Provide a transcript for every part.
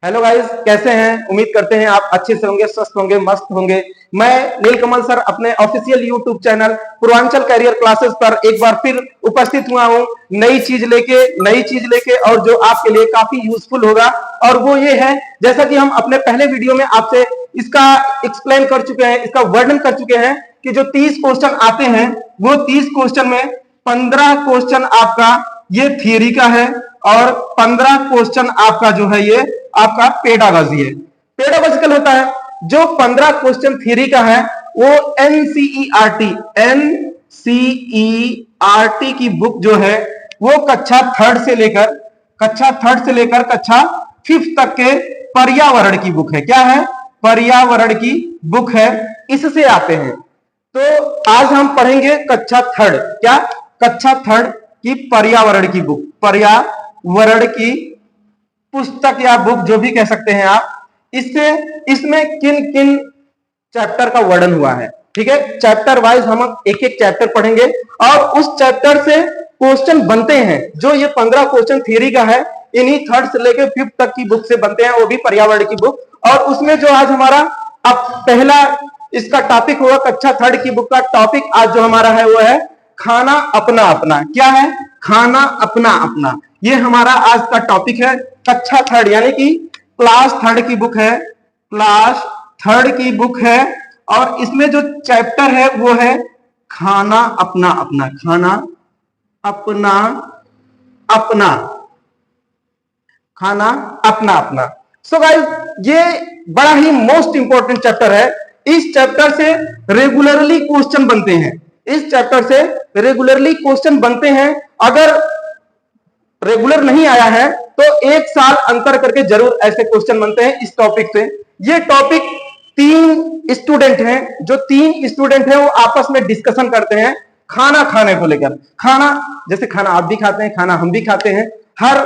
Hello guys, कैसे हैं? उम्मीद करते हैं आप अच्छे से होंगे, स्वस्थ होंगे, मस्त होंगे। मैं नीलकमल सर अपने official YouTube channel Purvanchal career classes पर एक बार फिर उपस्थित हुआ हूं, नई चीज लेके और जो आपके लिए काफी यूजफुल होगा। और वो ये है, जैसा कि हम अपने पहले वीडियो में आपसे इसका एक्सप्लेन कर चुके हैं, इसका वर्णन कर चुके हैं कि जो 30 क्वेश्चन आते हैं वो 30 क्वेश्चन में 15 क्वेश्चन आपका ये थियरी का है और 15 क्वेश्चन आपका जो है ये आपका पेडागॉजी है, पेडागॉजिकल होता है। जो 15 क्वेश्चन थ्योरी का है वो एनसीईआरटी की बुक जो है वो कक्षा थर्ड से लेकर कक्षा 5th तक के पर्यावरण की बुक है। क्या है? पर्यावरण की बुक है, इससे आते हैं। तो आज हम पढ़ेंगे कक्षा थर्ड। क्या? कक्षा थर्ड की पर्यावरण की बुक, पर्यावरण की पुस्तक या बुक जो भी कह सकते हैं आप। इसमें किन किन चैप्टर का वर्णन हुआ है, ठीक है। चैप्टर वाइज हम एक एक चैप्टर पढ़ेंगे और उस चैप्टर से क्वेश्चन बनते हैं। जो ये 15 क्वेश्चन थ्योरी का है, इन्हीं थर्ड से लेकर 5th तक की बुक से बनते हैं, वो भी पर्यावरण की बुक। और उसमें जो आज हमारा अब पहला इसका टॉपिक होगा, कक्षा थर्ड की बुक का टॉपिक आज जो हमारा है वो है खाना अपना अपना। क्या है? खाना अपना अपना। ये हमारा आज का टॉपिक है, कक्षा थर्ड यानी कि क्लास थर्ड की बुक है, क्लास थर्ड की बुक है। और इसमें जो चैप्टर है वो है खाना अपना अपना, खाना अपना अपना, खाना अपना अपना। सो गाइस, ये बड़ा ही मोस्ट इंपॉर्टेंट चैप्टर है। इस चैप्टर से रेगुलरली क्वेश्चन बनते हैं, इस चैप्टर से रेगुलरली क्वेश्चन बनते हैं। अगर रेगुलर नहीं आया है तो एक साल अंतर करके जरूर ऐसे क्वेश्चन बनते हैं इस टॉपिक से। ये टॉपिक 3 स्टूडेंट हैं, जो 3 स्टूडेंट हैं वो आपस में डिस्कशन करते हैं खाना खाने को लेकर। खाना, जैसे खाना आप भी खाते हैं, खाना हम भी खाते हैं। हर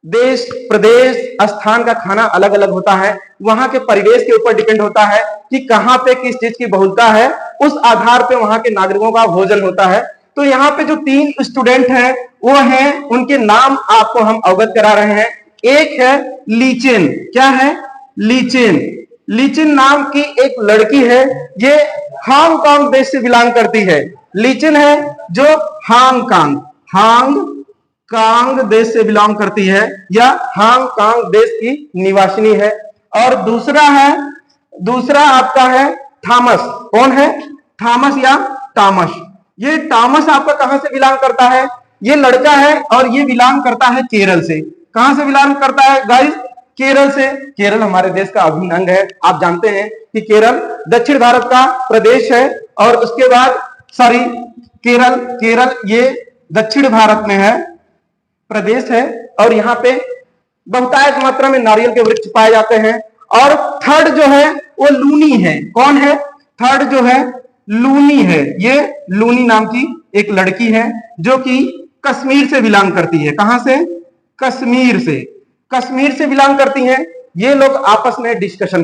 देश, प्रदेश, स्थान का खाना अलग अलग होता है, वहां के परिवेश के ऊपर डिपेंड होता है कि कहां पे किस चीज की बहुलता है, उस आधार पे वहां के नागरिकों का भोजन होता है। तो यहाँ पे जो 3 स्टूडेंट हैं वो हैं, उनके नाम आपको हम अवगत करा रहे हैं। एक है लीचेन। क्या है? लीचेन। लीचेन नाम की एक लड़की है, ये हांगकांग देश से बिलोंग करती है। लीचेन है जो हांगकांग देश से बिलोंग करती है या हांगकांग देश की निवासिनी है। और दूसरा आपका है थॉमस। कौन है? थॉमस या टॉमस। ये टॉमस आपका कहां से बिलोंग करता है? ये लड़का है और ये बिलोंग करता है केरल से। कहां से बिलोंग करता है गाइस? केरल से। केरल हमारे देश का अभिन्न अंग है। आप जानते हैं कि केरल दक्षिण भारत का प्रदेश है और उसके बाद केरल ये दक्षिण भारत में है, प्रदेश है। और यहाँ पे बहुतायत मात्रा में नारियल के वृक्ष पाए जाते हैं। और थर्ड जो है वो लूनी है। कौन है? थर्ड जो है लूनी है। ये लूनी नाम की एक लड़की है जो कि कश्मीर से बिलोंग करती है। कहां से? कश्मीर से बिलोंग करती हैं। ये लोग आपस में डिस्कशन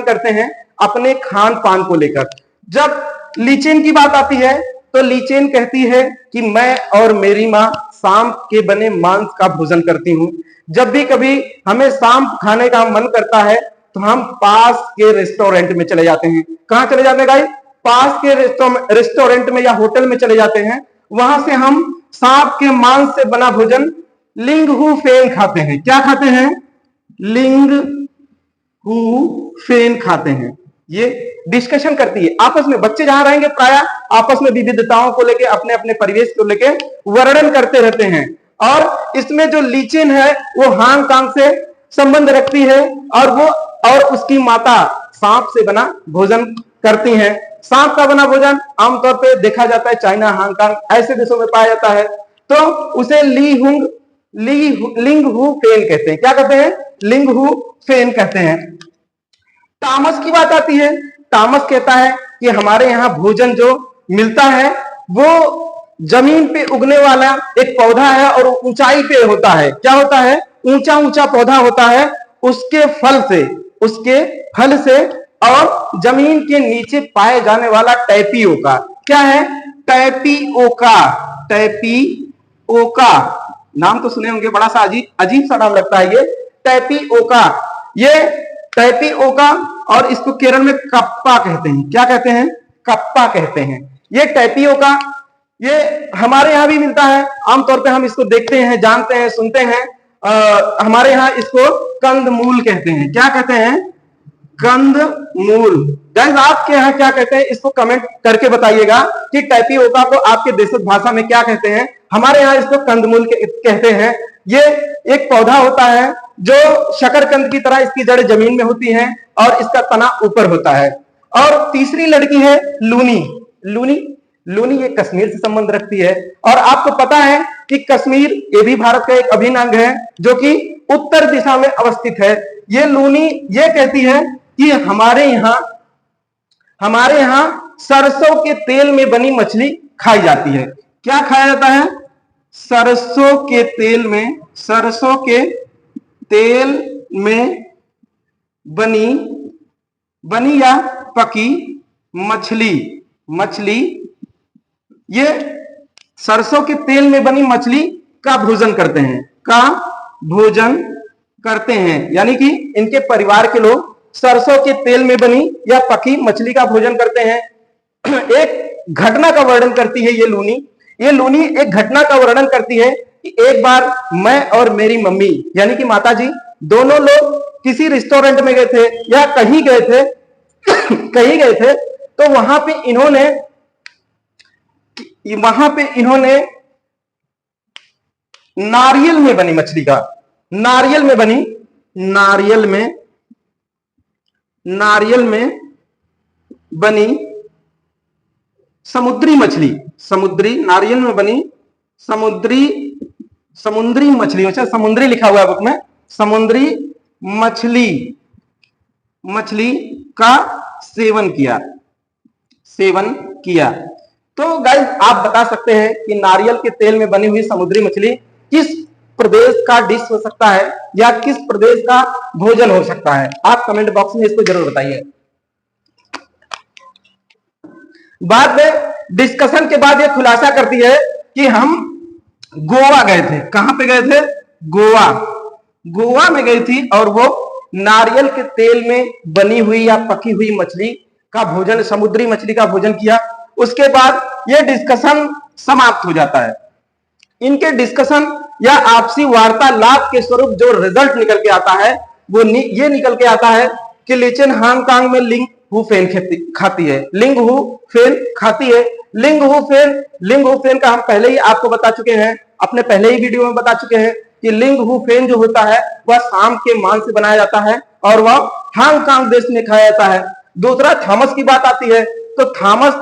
करते हैं, अपने खान पान को लेकर। जब लीचेन की बात आती है तो लीचेन कहती है कि मैं और मेरी माँ शाम के बने मांस का भोजन करती हूँ। जब भी कभी हमें शाम खाने का मन करता है तो हम पास के रेस्टोरेंट में चले जाते हैं। कहां चले जाते हैं गाइस? पास के रेस्टोरेंट में या होटल में चले जाते हैं। वहां से हम सांप के मांस से बना भोजन लिंग हु फेन खाते हैं। क्या खाते हैं? लिंग हु फेन खाते हैं। ये डिस्कशन करती है आपस में। बच्चे जहां रहेंगे प्राय आपस में विविधताओं को लेकर, अपने अपने परिवेश को लेकर वर्णन करते रहते हैं। और इसमें जो लीचेन है वो हांगकांग से संबंध रखती है और उसकी माता सांप से बना भोजन करती हैं। सांप का बना भोजन आमतौर पे देखा जाता है चाइना, हांगकांग ऐसे देशों में पाया जाता है। तो उसे लिंग हु फेन कहते हैं। क्या कहते हैं? लिंग हु फेन कहते हैं। टॉमस की बात आती है। टॉमस कहता है कि हमारे यहाँ भोजन जो मिलता है वो जमीन पे उगने वाला एक पौधा है और ऊंचाई पे होता है। क्या होता है? ऊंचा ऊंचा पौधा होता है। उसके फल से और जमीन के नीचे पाए जाने वाला टैपियोका। क्या है? टैपियोका नाम तो सुने होंगे, बड़ा सा अजीब अजीब सा नाम लगता है ये, टैपियोका। ये टैपियोका, और इसको केरल में कप्पा कहते हैं। क्या कहते हैं? कप्पा कहते हैं। ये टैपियोका, ये हमारे यहाँ भी मिलता है, आमतौर पे हम इसको देखते हैं, जानते हैं, सुनते हैं। हमारे यहाँ इसको कंदमूल कहते हैं। क्या कहते हैं? कंदमूल। गाइस आपके यहाँ क्या कहते हैं? इसको कमेंट करके बताइएगा कि टैपियोका को आपके देशज भाषा में क्या कहते हैं। हमारे यहाँ इसको कंदमूल कहते हैं। ये एक पौधा होता है जो शकरकंद की तरह, इसकी जड़ जमीन में होती हैं और इसका तना ऊपर होता है। और तीसरी लड़की है लूनी। लूनी लूनी ये कश्मीर से संबंध रखती है, और आपको पता है कि कश्मीर ये भी भारत का एक अभिन्न अंग है जो कि उत्तर दिशा में अवस्थित है। ये लूनी ये कहती है कि हमारे यहाँ सरसों के तेल में बनी मछली खाई जाती है। क्या खाया जाता है? सरसों के तेल में, सरसों के तेल में बनी या पकी मछली, ये सरसों के तेल में बनी मछली का भोजन करते हैं, यानी कि इनके परिवार के लोग सरसों के तेल में बनी या पकी मछली का भोजन करते हैं। एक घटना का वर्णन करती है ये लूनी एक घटना का वर्णन करती है कि एक बार मैं और मेरी मम्मी यानी कि माता जी दोनों लोग किसी रेस्टोरेंट में गए थे या कहीं गए थे तो वहां पे इन्होंने नारियल में बनी मछली का, नारियल में बनी समुद्री मछली, नारियल में बनी समुद्री मछली, अच्छा समुद्री लिखा हुआ है बुक में, समुद्री मछली का सेवन किया। तो गाइस आप बता सकते हैं कि नारियल के तेल में बनी हुई समुद्री मछली किस प्रदेश का डिश हो सकता है या किस प्रदेश का भोजन हो सकता है? आप कमेंट बॉक्स में इसको जरूर बताइए। बाद में डिस्कशन के बाद ये खुलासा करती है कि हम गोवा गए थे। कहां पे गए थे? गोवा में गई थी और वो नारियल के तेल में बनी हुई या पकी हुई मछली का भोजन, समुद्री मछली का भोजन किया। उसके बाद ये डिस्कशन समाप्त हो जाता है। इनके डिस्कशन या आपसी वार्तालाप के स्वरूप जो रिजल्ट निकल के आता है वो ये निकल के आता है कि लीचेन हांगकांग में लिंग हु फेन खाती है। लिंग हु फेन का हम पहले ही आपको बता चुके हैं, अपने पहले ही वीडियो में बता चुके हैं कि लिंग हु फेन जो होता है वह शाम के मांस से बनाया जाता है और वह हांगकांग देश में खाया जाता है। दूसरा थॉमस की बात आती है तो थॉमस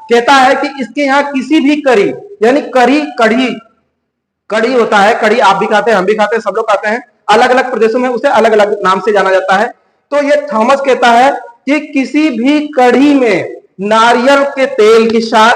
कहता है कि इसके यहाँ किसी भी करी यानी कढ़ी होता है, कढ़ी आप भी खाते हैं, हम भी खाते हैं, सब लोग खाते हैं, अलग अलग प्रदेशों में उसे अलग अलग नाम से जाना जाता है। तो ये थॉमस कहता है कि किसी भी कढ़ी में नारियल के तेल के साथ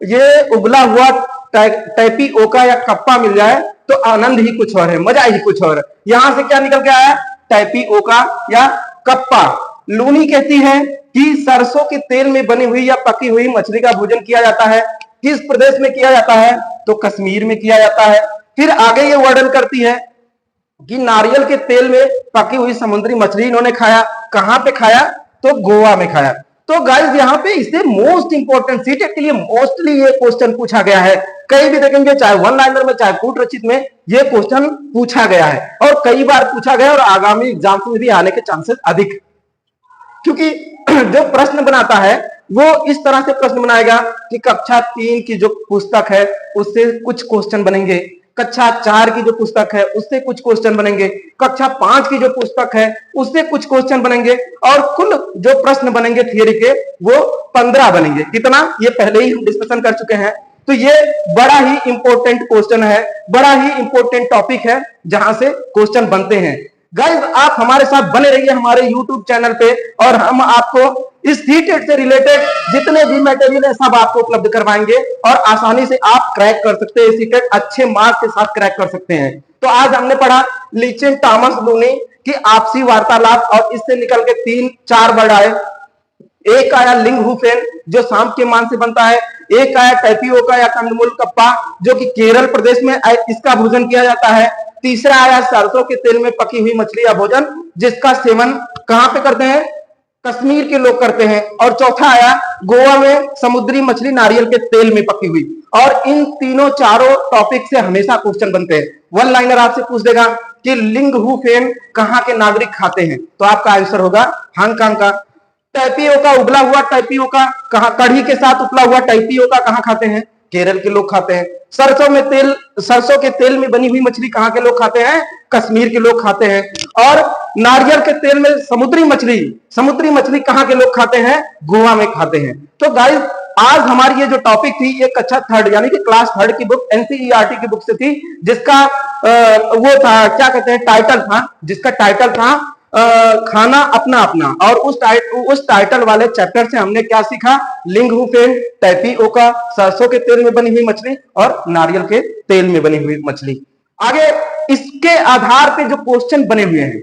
ये उबला हुआ टैपियोका या कप्पा मिल जाए तो आनंद ही कुछ और है, मजा ही कुछ और है। यहां से क्या निकल के आया? टैपियोका या कप्पा। लूनी कहती है कि सरसों के तेल में बनी हुई या पकी हुई मछली का भोजन किया जाता है। किस प्रदेश में किया जाता है? तो कश्मीर में किया जाता है। फिर आगे ये वर्णन करती है कि नारियल के तेल में पकी हुई समुद्री मछली इन्होंने खाया। कहां पे खाया? तो गोवा में खाया। तो गाइस यहाँ पे इसे मोस्ट इंपोर्टेंट सीटेट के लिए मोस्टली ये क्वेश्चन पूछा गया है। कहीं भी देखेंगे, चाहे वन लाइनर में चाहे कूट रचित में, ये क्वेश्चन पूछा गया है और कई बार पूछा गया और आगामी एग्जाम्स में भी आने के चांसेस अधिक, क्योंकि जो प्रश्न बनाता है वो इस तरह से प्रश्न बनाएगा कि कक्षा 3 की जो पुस्तक है उससे कुछ क्वेश्चन बनेंगे, कक्षा 4 की जो पुस्तक है उससे कुछ क्वेश्चन बनेंगे, कक्षा 5 की जो पुस्तक है उससे कुछ क्वेश्चन बनेंगे और कुल जो प्रश्न बनेंगे थियरी के वो 15 बनेंगे। कितना? ये पहले ही हम डिस्कशन कर चुके हैं। तो ये बड़ा ही इंपॉर्टेंट क्वेश्चन है, बड़ा ही इंपॉर्टेंट टॉपिक है जहां से क्वेश्चन बनते हैं। गाइस आप हमारे साथ बने रहिए हमारे YouTube चैनल पे और हम आपको इस सीटेट से रिलेटेड जितने भी मटेरियल है सब आपको उपलब्ध करवाएंगे और आसानी से आप क्रैक कर सकते हैं, सीटेट अच्छे मार्क्स के साथ क्रैक कर सकते हैं। तो आज हमने पढ़ा लीचेन थॉमस लूनी की आपसी वार्तालाप और इससे निकल के 3-4 वर्ड आए एक आया लिंगहुफेन जो सांप के मान से बनता है, एक आया टैपियोका या कंदमूल कप्पा जो कि केरल प्रदेश में इसका भोजन किया जाता है, तीसरा आया सरसों के तेल में पकी हुई मछली या भोजन जिसका सेवन कहां पे करते हैं, कश्मीर के लोग करते हैं, और चौथा आया गोवा में समुद्री मछली नारियल के तेल में पकी हुई। और इन तीनों चारों टॉपिक से हमेशा क्वेश्चन बनते हैं। वन लाइनर आपसे पूछ देगा कि लिंगहुफेन कहां के नागरिक खाते हैं, तो आपका आंसर होगा हांगकांग का। टैपियोका, उबला हुआ टैपियोका कहां, कढ़ी के साथ उबला हुआ टैपियोका कहां खाते हैं, केरल के लोग खाते हैं। सरसों के तेल में बनी हुई मछली कहां के लोग खाते हैं, कश्मीर के लोग खाते हैं। और नारियल के तेल में समुद्री मछली कहां के लोग खाते हैं, गोवा में खाते हैं। तो गाइस आज हमारी ये जो टॉपिक थी ये कक्षा थर्ड यानी कि क्लास थर्ड की बुक एनसीईआरटी की बुक से थी, जिसका वो था क्या कहते हैं जिसका टाइटल था खाना अपना अपना। और उस टाइटल वाले चैप्टर से हमने क्या सीखा, लिंगहुफेन, टैपियोका, सरसों के तेल में बनी हुई मछली और नारियल के तेल में बनी हुई मछली। आगे इसके आधार पे जो क्वेश्चन बने हुए हैं,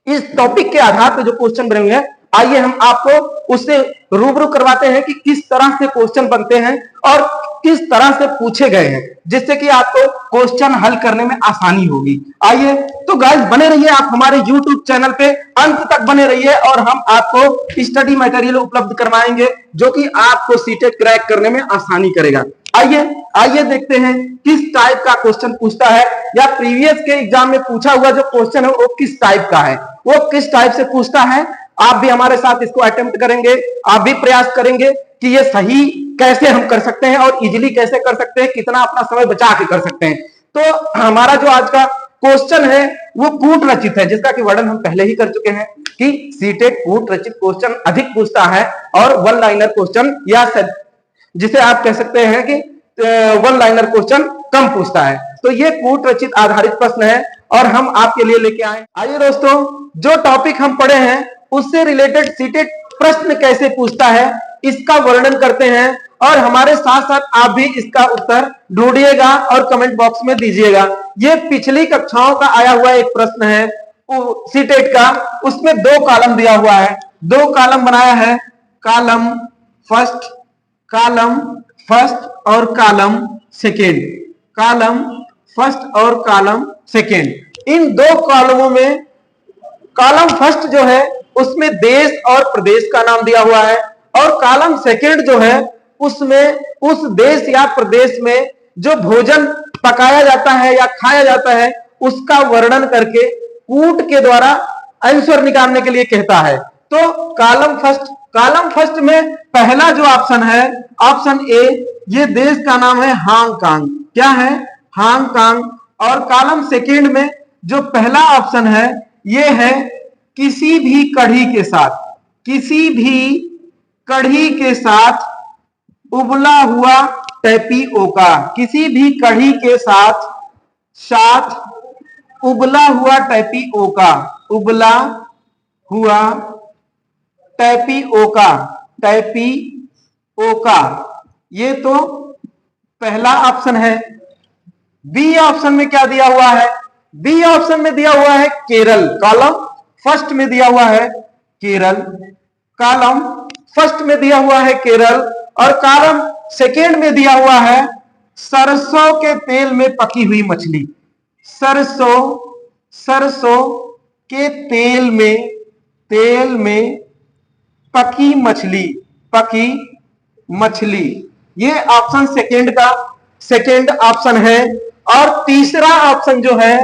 इस टॉपिक के आधार पे जो क्वेश्चन बने हुए हैं, आइए हम आपको उससे रूबरू करवाते हैं कि किस तरह से क्वेश्चन बनते हैं और किस तरह से पूछे गए हैं, जिससे कि आपको क्वेश्चन हल करने में आसानी होगी। आइए तो गाइस बने रहिए आप हमारे YouTube चैनल पे, अंत तक बने रहिए और हम आपको स्टडी मटेरियल उपलब्ध करवाएंगे जो कि आपको सीटेट क्रैक करने में आसानी करेगा। आइए देखते हैं किस टाइप का क्वेश्चन पूछता है, या प्रीवियस के एग्जाम में पूछा हुआ जो क्वेश्चन है वो किस टाइप का है, वो किस टाइप से पूछता है। आप भी हमारे साथ इसको अटेम्प्ट करेंगे, आप भी प्रयास करेंगे कि ये सही कैसे हम कर सकते हैं और इजीली कैसे कर सकते हैं, कितना अपना समय बचा के कर सकते हैं। तो हमारा जो आज का क्वेश्चन है वो कूट रचित है, जिसका कि वर्णन हम पहले ही कर चुके हैं कि सीटेट कूट रचित क्वेश्चन अधिक पूछता है और वन लाइनर क्वेश्चन या जिसे आप कह सकते हैं कि वन लाइनर क्वेश्चन कम पूछता है। तो ये कूट रचित आधारित प्रश्न है और हम आपके लिए लेके आए। आइए दोस्तों, जो टॉपिक हम पढ़े हैं उससे रिलेटेड सीटेट प्रश्न कैसे पूछता है इसका वर्णन करते हैं, और हमारे साथ साथ आप भी इसका उत्तर ढूंढिएगा और कमेंट बॉक्स में दीजिएगा। ये पिछली कक्षाओं का आया हुआ एक प्रश्न है सीटेट का, उसमें 2 कॉलम दिया हुआ है, 2 कॉलम बनाया है, कॉलम फर्स्ट और कॉलम सेकेंड, कॉलम फर्स्ट और कॉलम सेकेंड। इन 2 कॉलमों में कॉलम फर्स्ट जो है उसमें देश और प्रदेश का नाम दिया हुआ है, और कॉलम सेकेंड जो है उसमें उस देश या प्रदेश में जो भोजन पकाया जाता है या खाया जाता है उसका वर्णन करके कूट के द्वारा आंसर निकालने के लिए कहता है। तो कॉलम फर्स्ट में पहला जो ऑप्शन है, ऑप्शन ए, ये देश का नाम है हांगकांग, क्या है, हांगकांग। और कॉलम सेकेंड में जो पहला ऑप्शन है ये है किसी भी कढ़ी के साथ उबला हुआ टैपियोका, किसी भी कढ़ी के साथ उबला हुआ टैपियोका, उबला हुआ टैपियोका, ये तो पहला ऑप्शन है। बी ऑप्शन में क्या दिया हुआ है, बी ऑप्शन में दिया हुआ है केरल, कॉलम फर्स्ट में दिया हुआ है केरल, कॉलम फर्स्ट में दिया हुआ है केरल, और कॉलम सेकेंड में दिया हुआ है सरसों के तेल में पकी हुई मछली, सरसों के तेल में पकी मछली, ये ऑप्शन सेकेंड ऑप्शन है। और तीसरा ऑप्शन जो है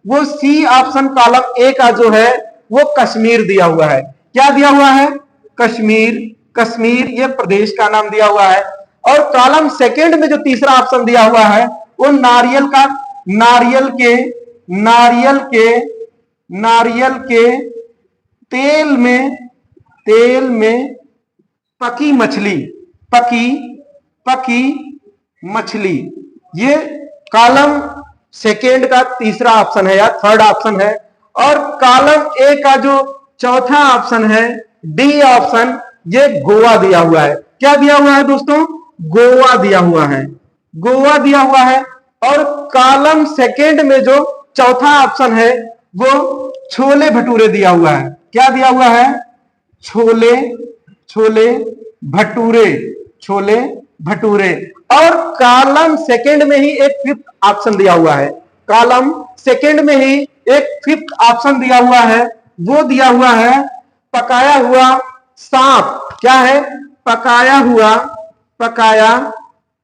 वो सी ऑप्शन कॉलम ए का जो है वो कश्मीर दिया हुआ है, क्या दिया हुआ है, कश्मीर ये प्रदेश का नाम दिया हुआ है। और कॉलम सेकेंड में जो तीसरा ऑप्शन दिया हुआ है वो नारियल के तेल में पकी मछली, ये कॉलम सेकेंड का तीसरा ऑप्शन है या थर्ड ऑप्शन है। और कॉलम ए का जो चौथा ऑप्शन है, डी ऑप्शन, ये गोवा दिया हुआ है, क्या दिया हुआ है दोस्तों, गोवा दिया हुआ है। और कॉलम सेकेंड में जो चौथा ऑप्शन है वो छोले भटूरे दिया हुआ है, क्या दिया हुआ है, छोले भटूरे, छोले भटूरे। और कॉलम सेकंड में ही एक फिफ्थ ऑप्शन दिया हुआ है, कॉलम सेकंड में ही एक फिफ्थ ऑप्शन दिया हुआ है, वो दिया हुआ है पकाया हुआ सांप। क्या है? पकाया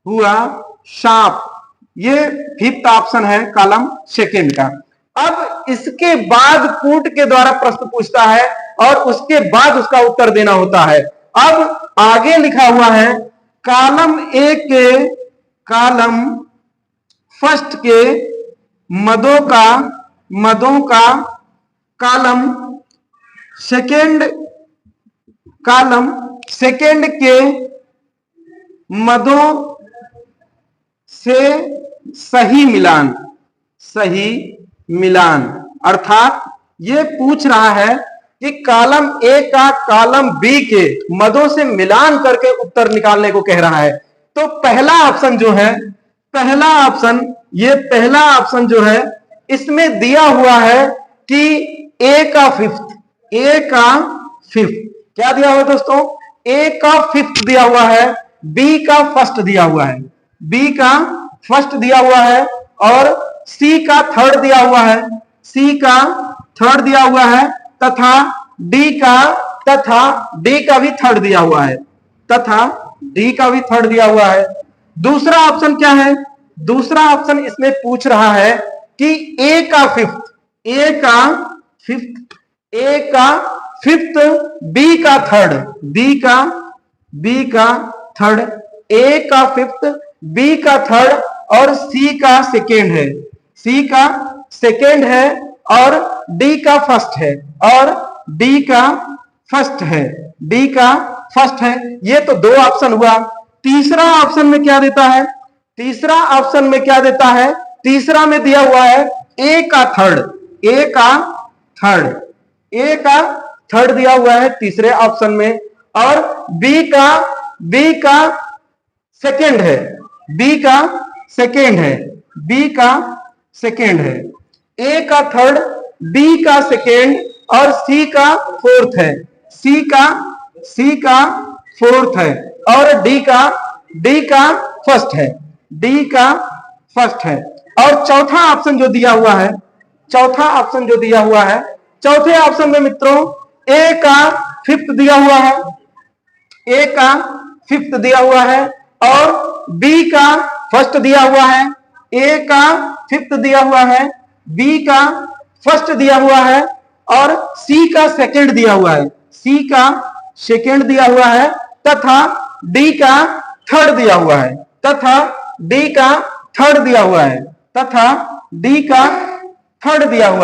हुआ सांप। ये फिफ्थ ऑप्शन है कॉलम सेकंड का। अब इसके बाद कूट के द्वारा प्रश्न पूछता है और उसके बाद उसका उत्तर देना होता है। अब आगे लिखा हुआ है कॉलम ए के, कॉलम फर्स्ट के मदों का कॉलम सेकंड के मदों से सही मिलान। अर्थात ये पूछ रहा है कि कॉलम ए का कॉलम बी के मदों से मिलान करके उत्तर निकालने को कह रहा है। तो पहला ऑप्शन जो है, पहला ऑप्शन जो है इसमें दिया हुआ है कि ए का फिफ्थ, क्या दिया हुआ है दोस्तों? ए का फिफ्थ दिया हुआ है, बी का फर्स्ट दिया हुआ है, और सी का थर्ड दिया हुआ है, तथा डी का भी थर्ड दिया हुआ है, दूसरा ऑप्शन क्या है? दूसरा ऑप्शन इसमें पूछ रहा है कि ए का फिफ्थ, बी का थर्ड, ए का फिफ्थ, बी का थर्ड और सी का सेकेंड है, और डी का फर्स्ट है, ये तो दो ऑप्शन हुआ। तीसरा ऑप्शन में क्या देता है? तीसरा में दिया हुआ है ए का थर्ड दिया हुआ है तीसरे ऑप्शन में, और बी का सेकेंड है, ए का थर्ड, बी का सेकेंड और सी का फोर्थ है, और डी का फर्स्ट है। और चौथा ऑप्शन जो दिया हुआ है, चौथे ऑप्शन में मित्रों ए का फिफ्थ दिया हुआ है, और बी का फर्स्ट दिया हुआ है, ए का फिफ्थ दिया हुआ है, बी का फर्स्ट दिया हुआ है, और सी का सेकेंड दिया हुआ है, तथा डी का थर्ड दिया हुआ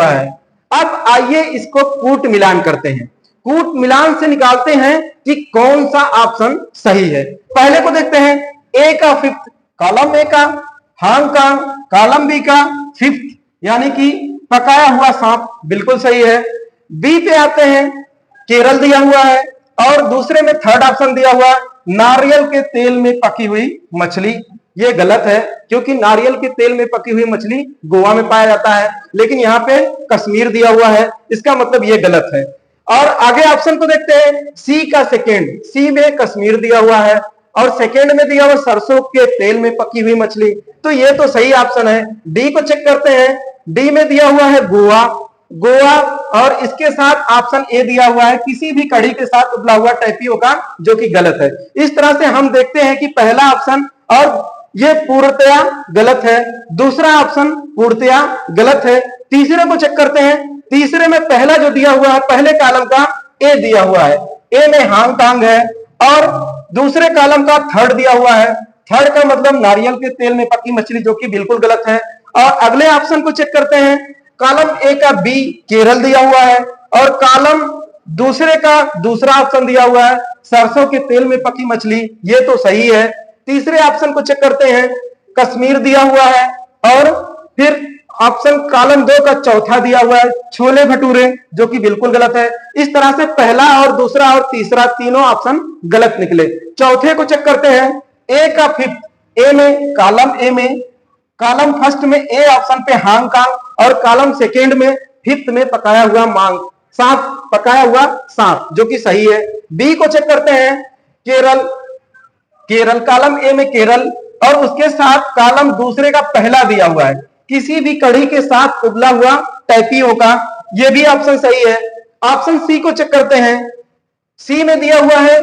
है, अब आइए इसको कूट मिलान करते हैं। कूट मिलान से निकालते हैं कि कौन सा ऑप्शन सही है। पहले को देखते हैं, ए का फिफ्थ, कॉलम ए का हांगकांग, कॉलम बी का फिफ्थ यानी कि पकाया हुआ सांप, बिल्कुल सही है। बी पे आते हैं, केरल दिया हुआ है, और दूसरे में थर्ड ऑप्शन दिया हुआ नारियल के तेल में पकी हुई मछली। ये गलत है, क्योंकि नारियल के तेल में पकी हुई मछली गोवा में पाया जाता है, लेकिन यहाँ पे कश्मीर दिया हुआ है, इसका मतलब ये गलत है। और आगे ऑप्शन को देखते हैं, सी का सेकेंड, सी में कश्मीर दिया हुआ है और सेकेंड में दिया हुआ सरसों के तेल में पकी हुई मछली, तो ये तो सही ऑप्शन है। डी को चेक करते हैं, डी में दिया हुआ है गोवा, और इसके साथ ऑप्शन ए दिया हुआ है किसी भी कढ़ी के साथ उबला हुआ टैपियोका, जो कि गलत है। इस तरह से हम देखते हैं कि पहला ऑप्शन और ये पूर्णतया गलत है, दूसरा ऑप्शन पूर्णतया गलत है। तीसरे को चेक करते हैं, तीसरे में पहला जो दिया हुआ है, पहले कॉलम का ए दिया हुआ है, ए में हांगकांग है, और दूसरे कॉलम का थर्ड दिया हुआ है, थर्ड का मतलब नारियल के तेल में पकी मछली, जो कि बिल्कुल गलत है। और अगले ऑप्शन को चेक करते हैं, कॉलम ए का बी केरल दिया हुआ है, और कॉलम दूसरे का दूसरा ऑप्शन दिया हुआ है सरसों के तेल में पकी मछली, ये तो सही है। तीसरे ऑप्शन को चेक करते हैं, कश्मीर दिया हुआ है, और फिर ऑप्शन कॉलम 2 का चौथा दिया हुआ है छोले भटूरे, जो कि बिल्कुल गलत है। इस तरह से पहला और दूसरा और तीसरा तीनों ऑप्शन गलत निकले। चौथे को चेक करते हैं, ए का फिफ्थ, ए में कॉलम फर्स्ट में ए ऑप्शन पे हांगकांग, और कॉलम सेकेंड में फिफ्थ में पकाया हुआ मांग, सांप, पकाया हुआ सांप, जो कि सही है। बी को चेक करते हैं, केरल, केरल कॉलम ए में केरल और उसके साथ कॉलम दूसरे का पहला दिया हुआ है, किसी भी कढ़ी के साथ उबला हुआ टैपियोका, ये भी ऑप्शन सही है। ऑप्शन सी को चेक करते हैं, सी में दिया हुआ है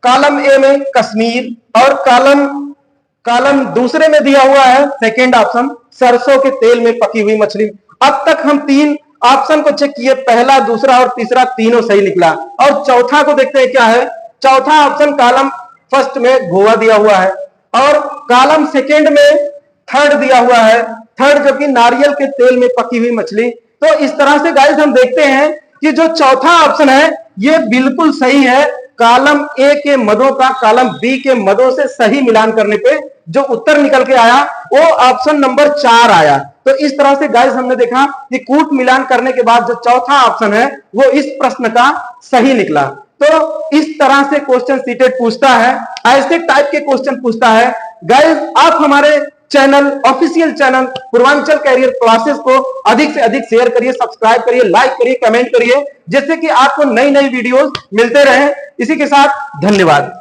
कॉलम ए में कश्मीर और कॉलम दूसरे में दिया हुआ है सेकेंड ऑप्शन सरसों के तेल में पकी हुई मछली। अब तक हम 3 ऑप्शन को चेक किए, पहला, दूसरा और तीसरा तीनों सही निकला। और चौथा को देखते हैं क्या है। चौथा ऑप्शन कॉलम फर्स्ट में गोवा दिया हुआ है और कॉलम सेकेंड में थर्ड दिया हुआ है, थर्ड जो कि नारियल के तेल में पकी हुई मछली। तो इस तरह से गाइस हम देखते हैं कि जो चौथा ऑप्शन है ये बिल्कुल सही है। कॉलम ए के मदों का कॉलम बी के मदों से सही मिलान करने पे जो उत्तर निकल के आया वो ऑप्शन नंबर 4 आया। तो इस तरह से गाइस हमने देखा कि कूट मिलान करने के बाद जो चौथा ऑप्शन है वो इस प्रश्न का सही निकला। तो इस तरह से क्वेश्चन सीटेड पूछता है, ऐसे टाइप के क्वेश्चन पूछता है। गाइस आप हमारे channel, official channel Purvanchal career classes को अधिक से अधिक शेयर करिए, सब्सक्राइब करिए, लाइक करिए, कमेंट करिए, जिससे कि आपको नई नई वीडियोस मिलते रहे। इसी के साथ धन्यवाद।